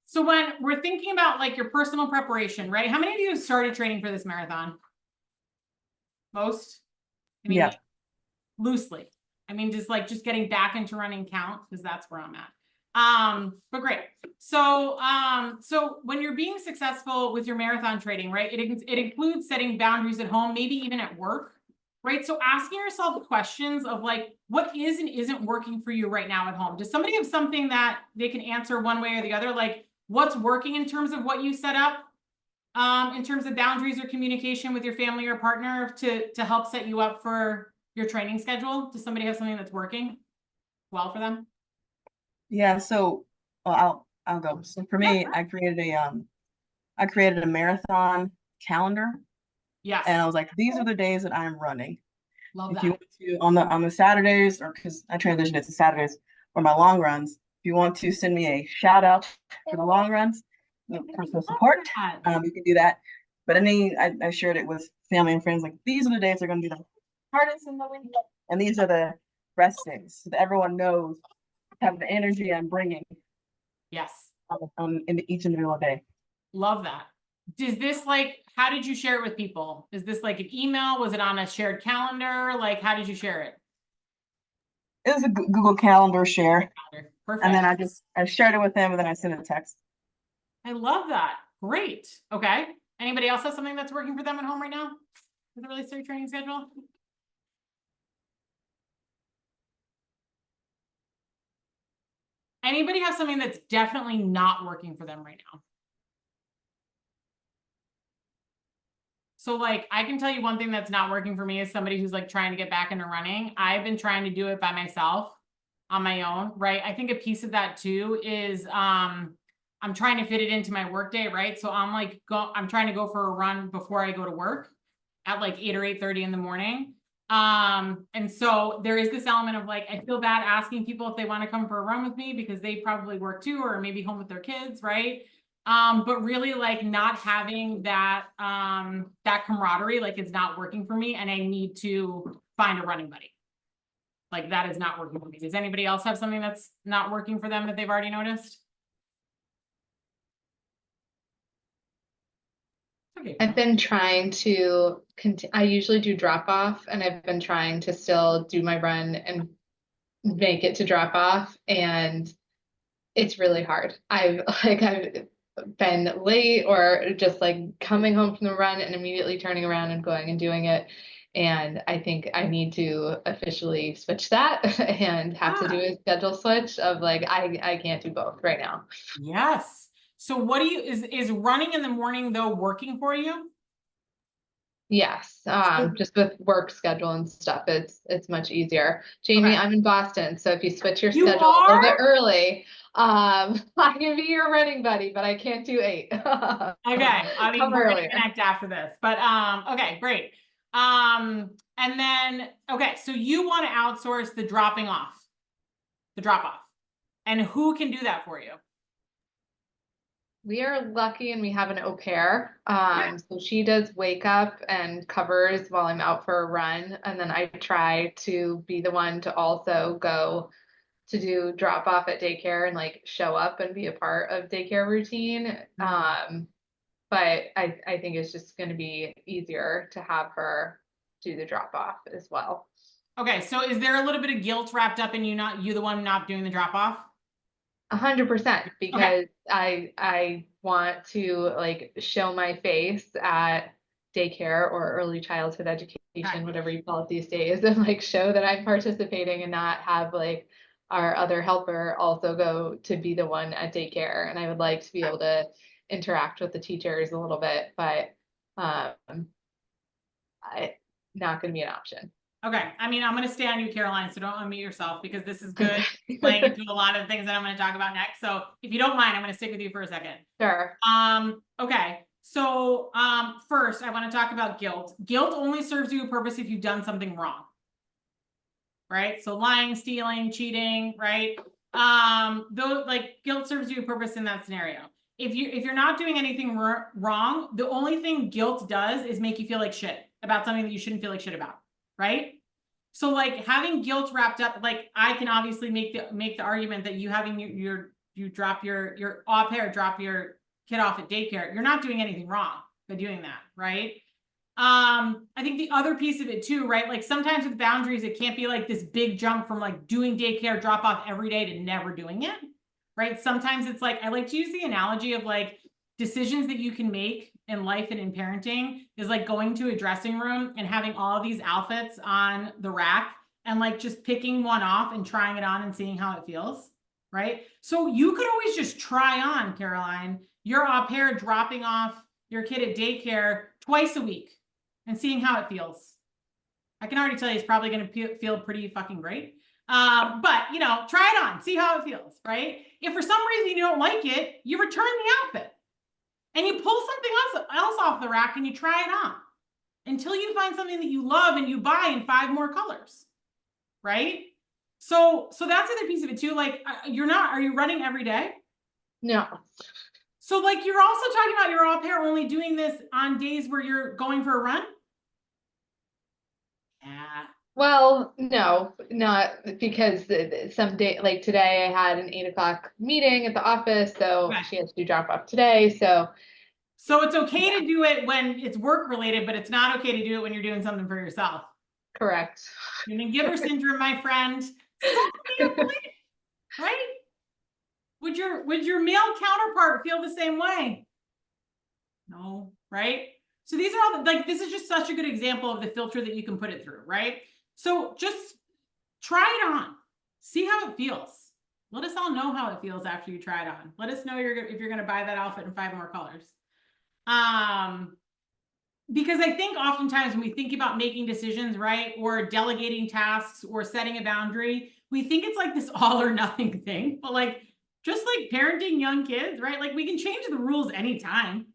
So when we're thinking about like your personal preparation, right? How many of you have started training for this marathon? Most? I mean, Yeah. loosely. I mean, just getting back into running count, because that's where I'm at. But great. So, so when you're being successful with your marathon training, right, it includes setting boundaries at home, maybe even at work, right? So asking yourself questions of like, what is and isn't working for you right now at home? Does somebody have something that they can answer one way or the other? Like, what's working in terms of what you set up, in terms of boundaries or communication with your family or partner to help set you up for your training schedule? Does somebody have something that's working well for them? Yeah, so well, I'll go. So for me, I created a marathon calendar, Yes. and I was like, these are the days that I'm running. Love If that. you want to on the Saturdays, or because I transitioned it to Saturdays for my long runs, if you want to send me a shout out for the long runs, personal support, you can do that. But I shared it with family and friends, like these are the days that are going to be the hardest in the week, and these are the rest days, so that everyone knows have the energy I'm bringing. Yes. In each individual day. Love that. Does this like, how did you share it with people? Is this like an email? Was it on a shared calendar? Like, how did you share it? It was a Google Calendar share. Perfect. And then I shared it with them, and then I sent a text. I love that. Great. Okay. Anybody else have something that's working for them at home right now? With a really strict training schedule? Anybody have something that's definitely not working for them right now? So like, I can tell you one thing that's not working for me is somebody who's like trying to get back into running. I've been trying to do it by myself on my own, right? I think a piece of that too is, I'm trying to fit it into my workday, right? So I'm trying to go for a run before I go to work at like 8 or 8:30 in the morning. And so there is this element of like, I feel bad asking people if they want to come for a run with me because they probably work too, or maybe home with their kids, right? But really like not having that, that camaraderie, like it's not working for me, and I need to find a running buddy. Like that is not working for me. Does anybody else have something that's not working for them that they've already noticed? Okay. I've been trying to I usually do drop off, and I've been trying to still do my run and make it to drop off, and it's really hard. I've been late, or just like coming home from the run and immediately turning around and going and doing it. And I think I need to officially switch that and have to do a schedule switch of like, I can't do both right now. Yes. So what do you, is running in the morning though working for you? Yes, just with work schedule and stuff, it's much easier. Jamie, Okay. I'm in Boston, so if you switch your You schedule a little bit are? early, I can be your running buddy, but I can't do 8. Okay. I mean, Come we're gonna earlier. connect after this, but okay, great. And then okay, so you want to outsource the drop off, and who can do that for you? We are lucky and we have an au pair. So she does wake up and covers while I'm out for a run. And then I try to be the one to also go to do drop off at daycare and like show up and be a part of daycare routine. But I think it's just going to be easier to have her do the drop off as well. Okay, so is there a little bit of guilt wrapped up in you the one not doing the drop off? 100%, because I want to like show my face at daycare or early childhood education, whatever you call it these days, and like show that I'm participating and not have like our other helper also go to be the one at daycare. And I would like to be able to interact with the teachers a little bit, but not going to be an option. Okay, I mean, I'm going to stay on you, Caroline, so don't unmute yourself because this is good playing into a lot of things that I'm going to talk about next. So if you don't mind, I'm going to stick with you for a second. Sure. Okay. So, first I want to talk about guilt. Guilt only serves you a purpose if you've done something wrong. Right? So lying, stealing, cheating, right? Though like guilt serves you a purpose in that scenario. If you're not doing anything wrong, the only thing guilt does is make you feel like shit about something that you shouldn't feel like shit about. Right? So like having guilt wrapped up, like I can obviously make the argument that you having you drop your au pair, drop your kid off at daycare, you're not doing anything wrong by doing that, right? I think the other piece of it too, right? Like sometimes with boundaries, it can't be like this big jump from like doing daycare drop off every day to never doing it, right? Sometimes it's like, I like to use the analogy of like decisions that you can make in life and in parenting is like going to a dressing room and having all of these outfits on the rack and like just picking one off and trying it on and seeing how it feels, right? So you could always just try on, Caroline, your au pair dropping off your kid at daycare twice a week and seeing how it feels. I can already tell you it's probably going to feel pretty fucking great. But you know, try it on, see how it feels, right? If for some reason you don't like it, you return the outfit and you pull something else off the rack and you try it on until you find something that you love and you buy in 5 more colors, right? So that's the other piece of it too. Like are you running every day? No. So like you're also talking about your au pair only doing this on days where you're going for a run? Yeah. Well, no, not because some day, like today, I had an 8 o'clock meeting at the office, so Right. she has to do drop off today. So it's okay to do it when it's work related, but it's not okay to do it when you're doing something for yourself. correct. Human giver syndrome, my friend. Right? Would your male counterpart feel the same way? No, right? So these are all like, this is just such a good example of the filter that you can put it through, right? So just try it on, see how it feels. Let us all know how it feels after you try it on. Let us know if you're going to buy that outfit in 5 more colors. Because I think oftentimes when we think about making decisions, right, or delegating tasks or setting a boundary, we think it's like this all or nothing thing, but like, just like parenting young kids, right? Like we can change the rules anytime,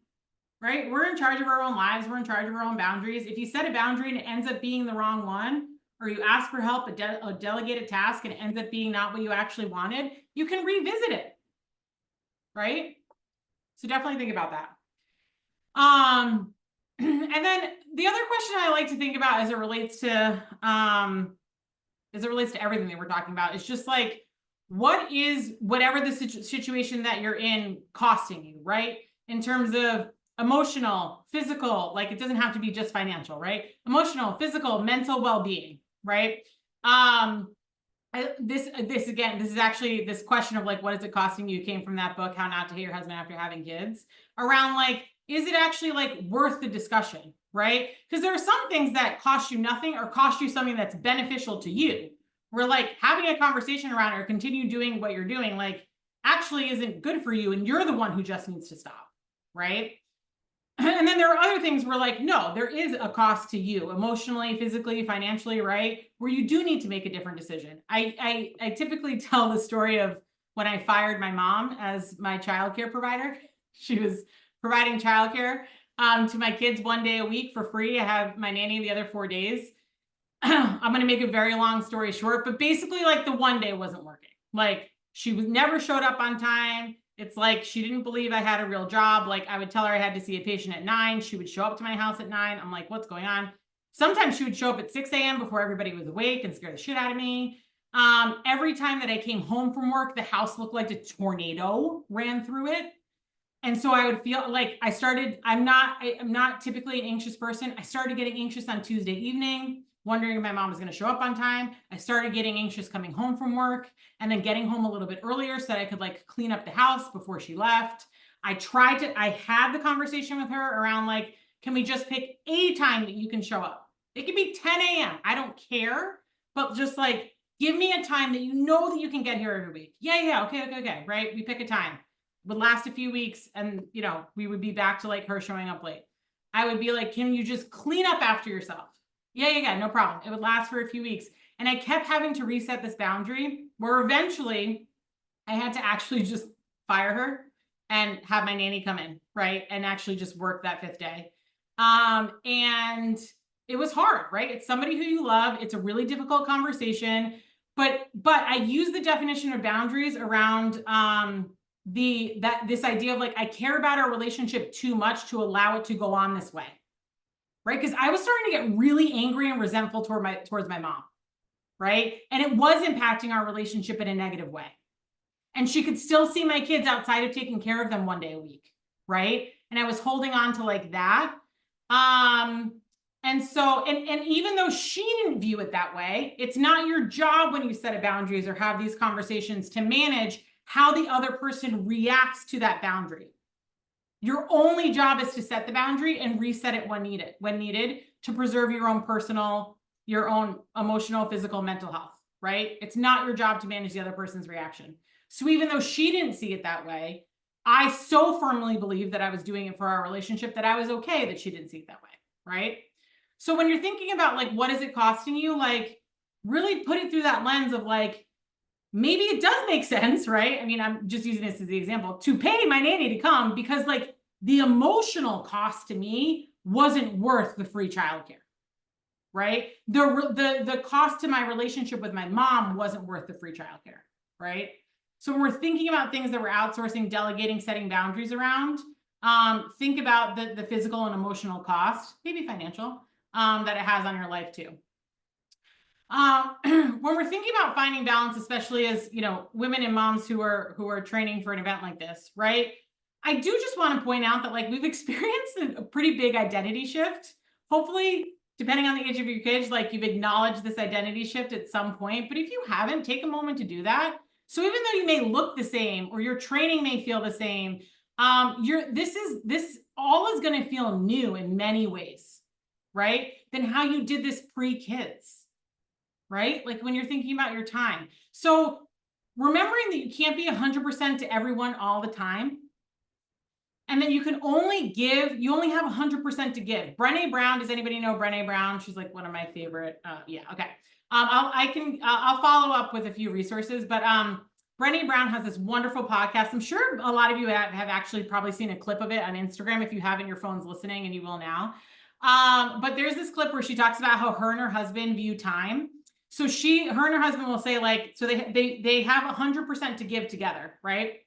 right? We're in charge of our own lives. We're in charge of our own boundaries. If you set a boundary and it ends up being the wrong one, or you ask for help, a delegated task, and it ends up being not what you actually wanted, you can revisit it, right? So definitely think about that. And then the other question I like to think about as it relates to everything that we're talking about is just like, what is whatever the situation that you're in costing you, right? In terms of emotional, physical, like it doesn't have to be just financial, right? Emotional, physical, mental well-being, right? This is actually this question of like, what is it costing you came from that book, How Not to Hate Your Husband After Having Kids, around like, is it actually like worth the discussion, right? Because there are some things that cost you nothing or cost you something that's beneficial to you. Where like having a conversation around it or continue doing what you're doing, like actually isn't good for you. And you're the one who just needs to stop, right? And then there are other things where like, no, there is a cost to you emotionally, physically, financially, right? Where you do need to make a different decision. I typically tell the story of when I fired my mom as my childcare provider. She was providing childcare to my kids 1 day a week for free. I have my nanny the other 4 days. I'm going to make a very long story short, but basically like the 1 day wasn't working. Like she never showed up on time. It's like, she didn't believe I had a real job. Like I would tell her I had to see a patient at 9. She would show up to my house at 9. I'm like, what's going on? Sometimes she would show up at 6 a.m. before everybody was awake and scare the shit out of me. Every time that I came home from work, the house looked like a tornado ran through it. And so I would feel like I'm not typically an anxious person. I started getting anxious on Tuesday evening. wondering if my mom was going to show up on time. I started getting anxious coming home from work and then getting home a little bit earlier so that I could like clean up the house before she left. I had the conversation with her around like, can we just pick a time that you can show up? It could be 10 a.m. I don't care, but just like, give me a time that you know that you can get here every week. Yeah. Okay. Right. We pick a time. Would last a few weeks and, you know, we would be back to like her showing up late. I would be like, can you just clean up after yourself? Yeah, no problem. It would last for a few weeks. And I kept having to reset this boundary where eventually I had to actually just fire her and have my nanny come in, right? And actually just work that 5th day. And it was hard, right? It's somebody who you love. It's a really difficult conversation, but I use the definition of boundaries around this idea of like, I care about our relationship too much to allow it to go on this way. Right? Because I was starting to get really angry and resentful towards my mom. Right? And it was impacting our relationship in a negative way. And she could still see my kids outside of taking care of them one day a week. Right? And I was holding on to like that. And so, and even though she didn't view it that way, it's not your job when you set boundaries or have these conversations to manage how the other person reacts to that boundary. Your only job is to set the boundary and reset it when needed to preserve your own personal, your own emotional, physical, mental health, right? It's not your job to manage the other person's reaction. So even though she didn't see it that way, I so firmly believe that I was doing it for our relationship that I was okay that she didn't see it that way, right? So when you're thinking about like, what is it costing you? Like really put it through that lens of like, maybe it does make sense, right? I mean, I'm just using this as the example to pay my nanny to come because like the emotional cost to me wasn't worth the free childcare, right? The cost to my relationship with my mom wasn't worth the free childcare, right? So when we're thinking about things that we're outsourcing, delegating, setting boundaries around, think about the physical and emotional cost, maybe financial, that it has on your life too. When we're thinking about finding balance, especially as, you know, women and moms who are training for an event like this, right? I do just want to point out that like we've experienced a pretty big identity shift. Hopefully, depending on the age of your kids, like you've acknowledged this identity shift at some point, but if you haven't, take a moment to do that. So even though you may look the same or your training may feel the same, this all is going to feel new in many ways, right? Than how you did this pre-kids. Right? Like when you're thinking about your time. So remembering that you can't be 100% to everyone all the time. And then you can only give, you only have 100% to give. Brené Brown, does anybody know Brené Brown? She's like one of my favorite, yeah, okay. I'll follow up with a few resources, but Brené Brown has this wonderful podcast. I'm sure a lot of you have actually probably seen a clip of it on Instagram. If you haven't, your phone's listening and you will now. But there's this clip where she talks about how her and her husband view time. So her and her husband will say like, so they have 100% to give together, right?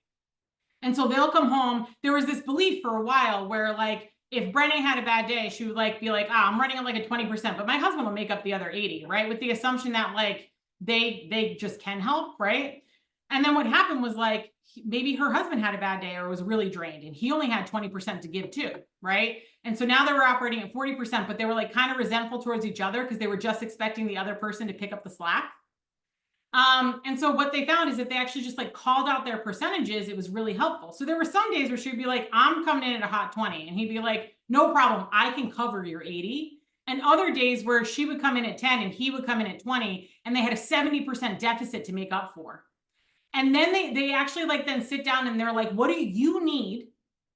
And so they'll come home. There was this belief for a while where like, if Brené had a bad day, she would like be like, I'm running on like a 20%, but my husband will make up the other 80, right? With the assumption that like, they just can help, right? And then what happened was like, maybe her husband had a bad day or was really drained and he only had 20% to give too, right? And so now they were operating at 40%, but they were like kind of resentful towards each other because they were just expecting the other person to pick up the slack. And so what they found is that they actually just like called out their percentages. It was really helpful. So there were some days where she'd be like, I'm coming in at a hot 20. And he'd be like, no problem. I can cover your 80. And other days where she would come in at 10 and he would come in at 20 and they had a 70% deficit to make up for. And then they actually like then sit down and they're like, what do you need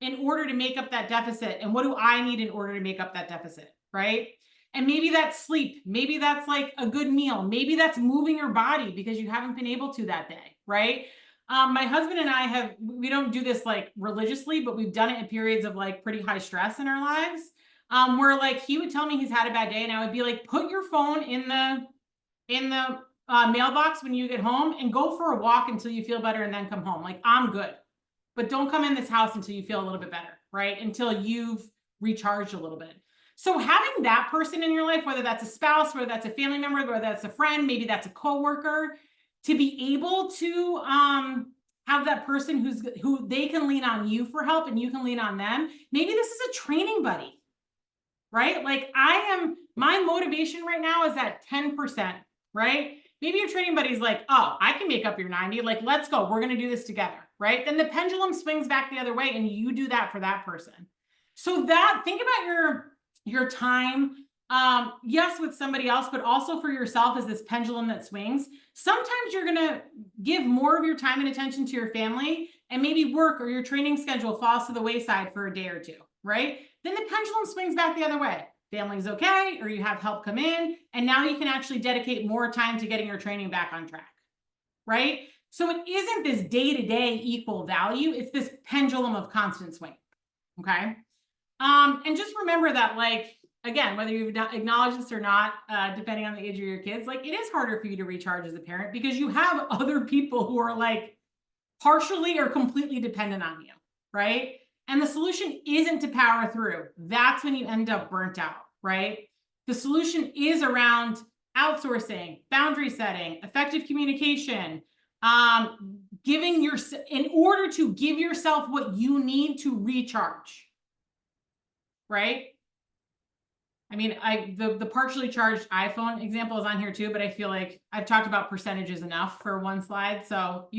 in order to make up that deficit? And what do I need in order to make up that deficit? Right. And maybe that's sleep. Maybe that's like a good meal. Maybe that's moving your body because you haven't been able to that day. Right. My husband and I we don't do this like religiously, but we've done it in periods of like pretty high stress in our lives. Where like he would tell me he's had a bad day and I would be like, put your phone in the mailbox when you get home and go for a walk until you feel better and then come home. Like I'm good, but don't come in this house until you feel a little bit better, right? Until you've recharged a little bit. So having that person in your life, whether that's a spouse, whether that's a family member, whether that's a friend, maybe that's a coworker, to be able to have that person who they can lean on you for help and you can lean on them. Maybe this is a training buddy, right? Like I am My motivation right now is at 10%, right? Maybe your training buddy's like, oh, I can make up your 90. Like, let's go. We're going to do this together, right? Then the pendulum swings back the other way and you do that for that person. So that, think about your time, yes, with somebody else, but also for yourself as this pendulum that swings. Sometimes you're going to give more of your time and attention to your family, and maybe work or your training schedule falls to the wayside for a day or two, right? Then the pendulum swings back the other way. Family's okay, or you have help come in, and now you can actually dedicate more time to getting your training back on track, right? So it isn't this day-to-day equal value, it's this pendulum of constant swing, okay? And just remember that, like, again, whether you've acknowledged this or not, depending on the age of your kids, like, it is harder for you to recharge as a parent because you have other people who are like partially or completely dependent on you, right? And the solution isn't to power through. That's when you end up burnt out, right? The solution is around outsourcing, boundary setting, effective communication, in order to give yourself what you need to recharge, right? I mean, the partially charged iPhone example is on here too, but I feel like I've talked about percentages enough for one slide. So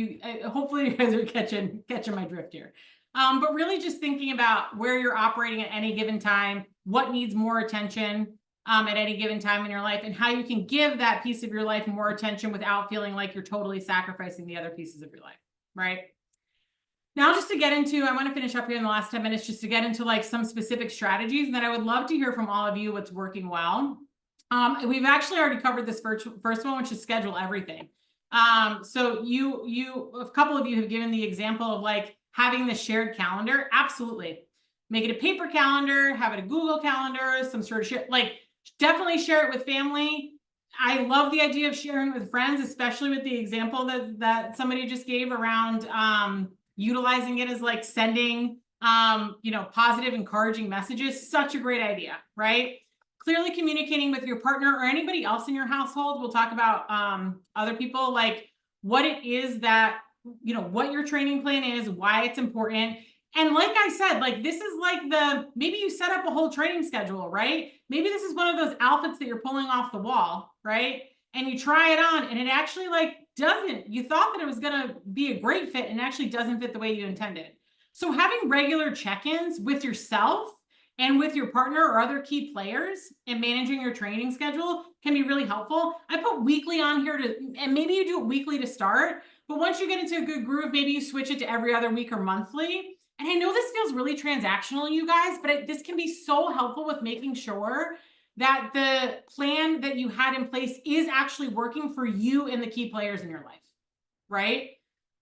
hopefully you guys are catching my drift here. But really just thinking about where you're operating at any given time, what needs more attention at any given time in your life, and how you can give that piece of your life more attention without feeling like you're totally sacrificing the other pieces of your life, right? Now, just to get into, I want to finish up here in the last 10 minutes, just to get into like some specific strategies, and then I would love to hear from all of you what's working well. We've actually already covered this first one, which is schedule everything. So a couple of you have given the example of like having the shared calendar. Absolutely. Make it a paper calendar, have it a Google calendar, some sort of definitely share it with family. I love the idea of sharing with friends, especially with the example that somebody just gave around utilizing it as like sending, positive, encouraging messages. Such a great idea, right? Clearly communicating with your partner or anybody else in your household. We'll talk about other people, like what it is that, what your training plan is, why it's important. And like I said, like this is like maybe you set up a whole training schedule, right? Maybe this is one of those outfits that you're pulling off the wall, right? And you try it on and it actually you thought that it was going to be a great fit and actually doesn't fit the way you intended. So having regular check-ins with yourself and with your partner or other key players and managing your training schedule can be really helpful. I put weekly on here and maybe you do it weekly to start, but once you get into a good groove, maybe you switch it to every other week or monthly. And I know this feels really transactional, you guys, but this can be so helpful with making sure that the plan that you had in place is actually working for you and the key players in your life, right?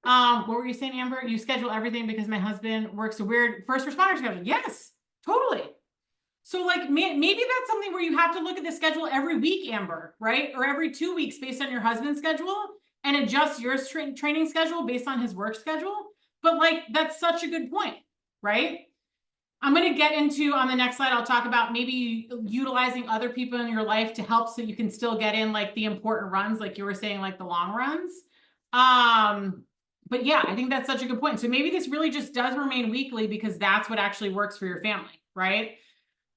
What were you saying, Amber? You schedule everything because my husband works a weird first responder schedule. Yes, totally. So like maybe that's something where you have to look at the schedule every week, Amber, right? Or every 2 weeks based on your husband's schedule and adjust your training schedule based on his work schedule. But like, that's such a good point, right? I'm going to get into, on the next slide, I'll talk about maybe utilizing other people in your life to help so you can still get in like the important runs, like you were saying, like the long runs. But yeah, I think that's such a good point. So maybe this really just does remain weekly because that's what actually works for your family, right?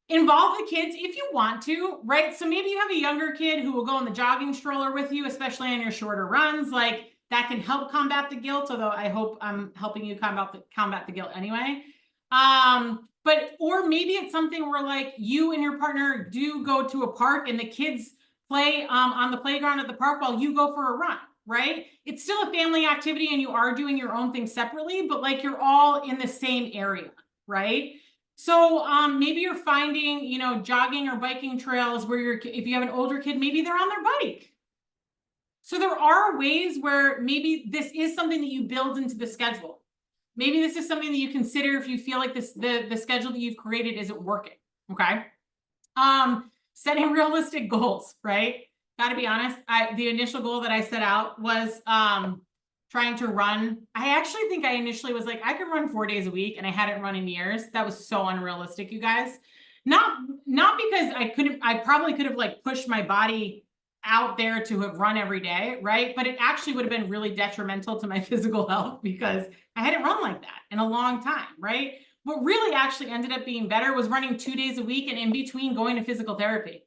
Involve the kids if you want to, right? So maybe you have a younger kid who will go in the jogging stroller with you, especially on your shorter runs. Like that can help combat the guilt, although I hope I'm helping you combat the guilt anyway. Or maybe it's something where like you and your partner do go to a park and the kids play on the playground at the park while you go for a run, right? It's still a family activity and you are doing your own thing separately, but like you're all in the same area, right? So maybe you're finding, jogging or biking trails where if you have an older kid, maybe they're on their bike. So there are ways where maybe this is something that you build into the schedule. Maybe this is something that you consider if you feel like the schedule that you've created isn't working, okay? Setting realistic goals, right? Got to be honest, the initial goal that I set out was trying to run. I actually think I initially was like, I could run 4 days a week, and I hadn't run in years. That was so unrealistic, you guys. Not because I probably could have like pushed my body out there to have run every day, right? But it actually would have been really detrimental to my physical health because I hadn't run like that in a long time, right? What really actually ended up being better was running 2 days a week and in between going to physical therapy.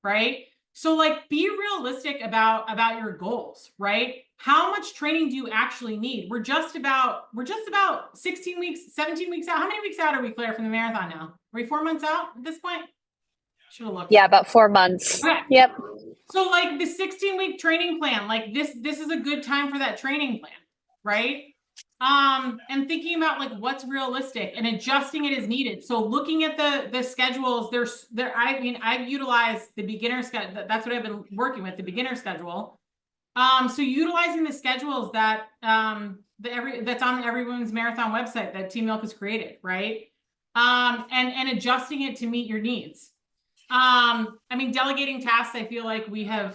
right? So like be realistic about your goals, right? How much training do you actually need? We're just about 16 weeks, 17 weeks out. How many weeks out are we, Claire, from the marathon now? Are we 4 months out at this point? Should have looked. Yeah, about 4 months. Okay. Yep. So like the 16-week training plan, like this is a good time for that training plan, right? And thinking about like what's realistic and adjusting it as needed. So looking at the schedules, I mean, I've utilized the beginner schedule. That's what I've been working with, the beginner schedule. So utilizing the schedules that that's on the Every Women's Marathon website that Team Milk has created, right? And adjusting it to meet your needs. I mean, delegating tasks, I feel like we're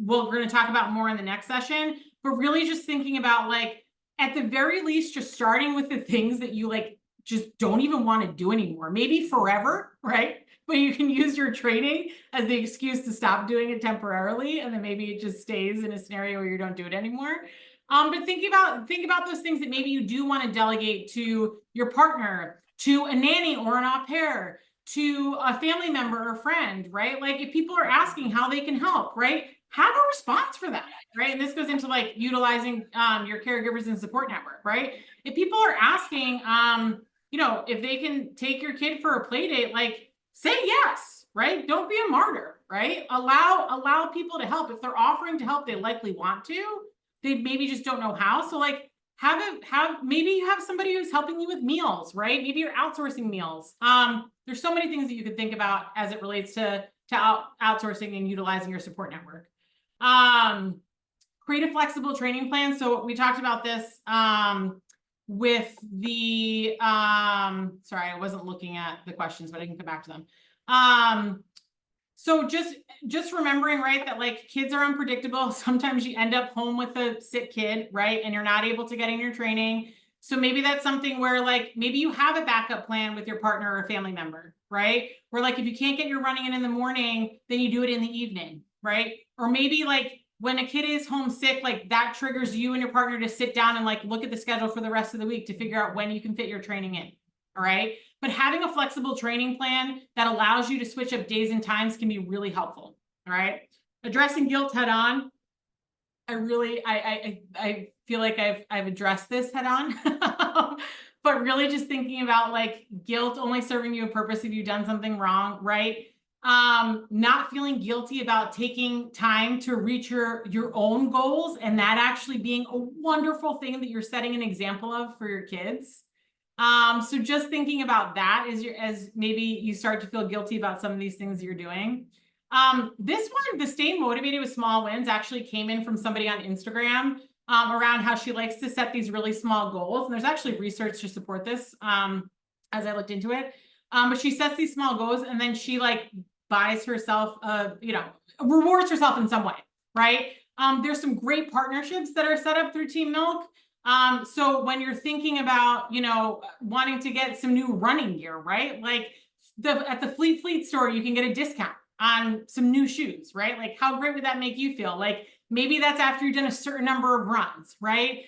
going to talk about more in the next session, but really just thinking about like, at the very least, just starting with the things that you like, just don't even want to do anymore, maybe forever, right? But you can use your training as the excuse to stop doing it temporarily. And then maybe it just stays in a scenario where you don't do it anymore. But think about those things that maybe you do want to delegate to your partner, to a nanny or an au pair, to a family member or friend, right? Like if people are asking how they can help, right? Have a response for that, right? And this goes into like utilizing your caregivers and support network, right? If people are asking, you know, if they can take your kid for a play date, like say yes, right? Don't be a martyr, right? Allow people to help. If they're offering to help, they likely want to. They maybe just don't know how. So like maybe you have somebody who's helping you with meals, right? Maybe you're outsourcing meals. There's so many things that you could think about as it relates to outsourcing and utilizing your support network. Create a flexible training plan. So we talked about this with the sorry, I wasn't looking at the questions, but I can come back to them. So just remembering, right, that like kids are unpredictable. Sometimes you end up home with a sick kid, right? And you're not able to get in your training. So maybe that's something where like, maybe you have a backup plan with your partner or family member, right? Where like, if you can't get your running in the morning, then you do it in the evening, right? Or maybe like when a kid is homesick, like that triggers you and your partner to sit down and like, look at the schedule for the rest of the week to figure out when you can fit your training in. All right. But having a flexible training plan that allows you to switch up days and times can be really helpful. All right. Addressing guilt head on. I feel like I've addressed this head on, but really just thinking about like guilt only serving you a purpose if you've done something wrong, right? Not feeling guilty about taking time to reach your own goals and that actually being a wonderful thing that you're setting an example of for your kids. So just thinking about that as maybe you start to feel guilty about some of these things you're doing. This one, the staying motivated with small wins, actually came in from somebody on Instagram around how she likes to set these really small goals. And there's actually research to support this as I looked into it. But she sets these small goals and then she like buys herself, rewards herself in some way, right? There's some great partnerships that are set up through Team Milk. So when you're thinking about, wanting to get some new running gear, right? Like at the Fleet store, you can get a discount on some new shoes, right? Like how great would that make you feel? Like maybe that's after you've done a certain number of runs, right?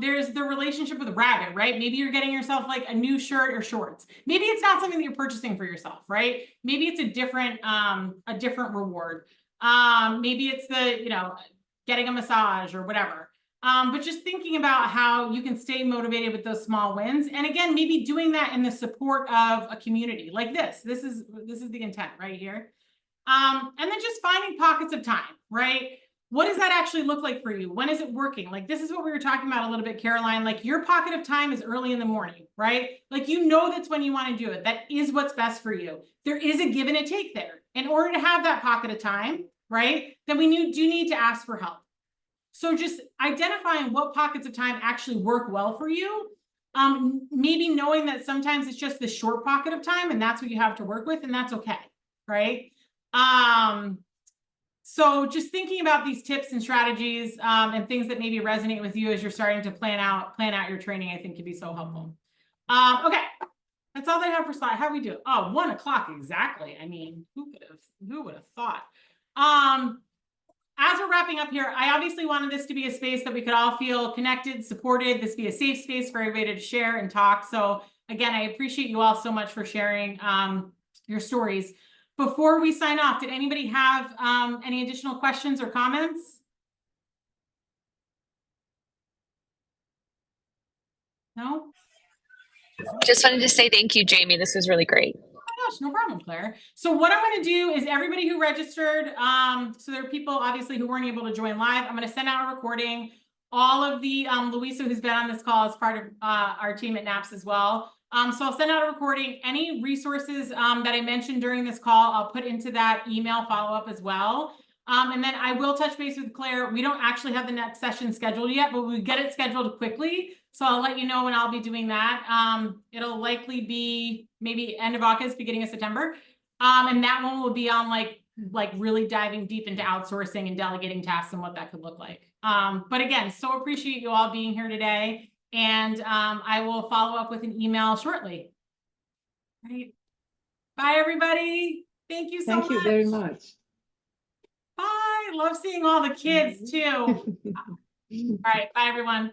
There's the relationship with Rabbit, right? Maybe you're getting yourself like a new shirt or shorts. Maybe it's not something that you're purchasing for yourself, right? Maybe it's a different reward. Maybe it's getting a massage or whatever. But just thinking about how you can stay motivated with those small wins. And again, maybe doing that in the support of a community like this. This is the intent right here. And then just finding pockets of time, right? What does that actually look like for you? When is it working? Like, this is what we were talking about a little bit, Caroline. Like your pocket of time is early in the morning, right? Like, that's when you want to do it. That is what's best for you. There is a give and a take there. In order to have that pocket of time, right? Then we do need to ask for help. So just identifying what pockets of time actually work well for you. Maybe knowing that sometimes it's just the short pocket of time and that's what you have to work with, and that's okay, right? So just thinking about these tips and strategies and things that maybe resonate with you as you're starting to plan out your training, I think can be so helpful. Okay, that's all they have for slide. How do we do? Oh, 1 o'clock exactly. I mean, who would have thought? As we're wrapping up here, I obviously wanted this to be a space that we could all feel connected, supported. This be a safe space for everybody to share and talk. So again, I appreciate you all so much for sharing your stories. before we sign off, did anybody have any additional questions or comments? No? Just wanted to say thank you, Jamie. This was really great. Gosh, no problem, Claire. So what I'm going to do is everybody who registered, so there are people obviously who weren't able to join live. I'm going to send out a recording. All of the Louisa, who's been on this call, is part of our team at NAPS as well. So I'll send out a recording. Any resources that I mentioned during this call, I'll put into that email follow-up as well. And then I will touch base with Claire. We don't actually have the next session scheduled yet, but we get it scheduled quickly. So I'll let you know when I'll be doing that. It'll likely be maybe end of August, beginning of September. And that one will be on like really diving deep into outsourcing and delegating tasks and what that could look like. But again, so appreciate you all being here today. And I will follow up with an email shortly. Right. Bye, everybody. Thank you so much. Thank you very much. Bye. Love seeing all the kids too. All right. Bye, everyone.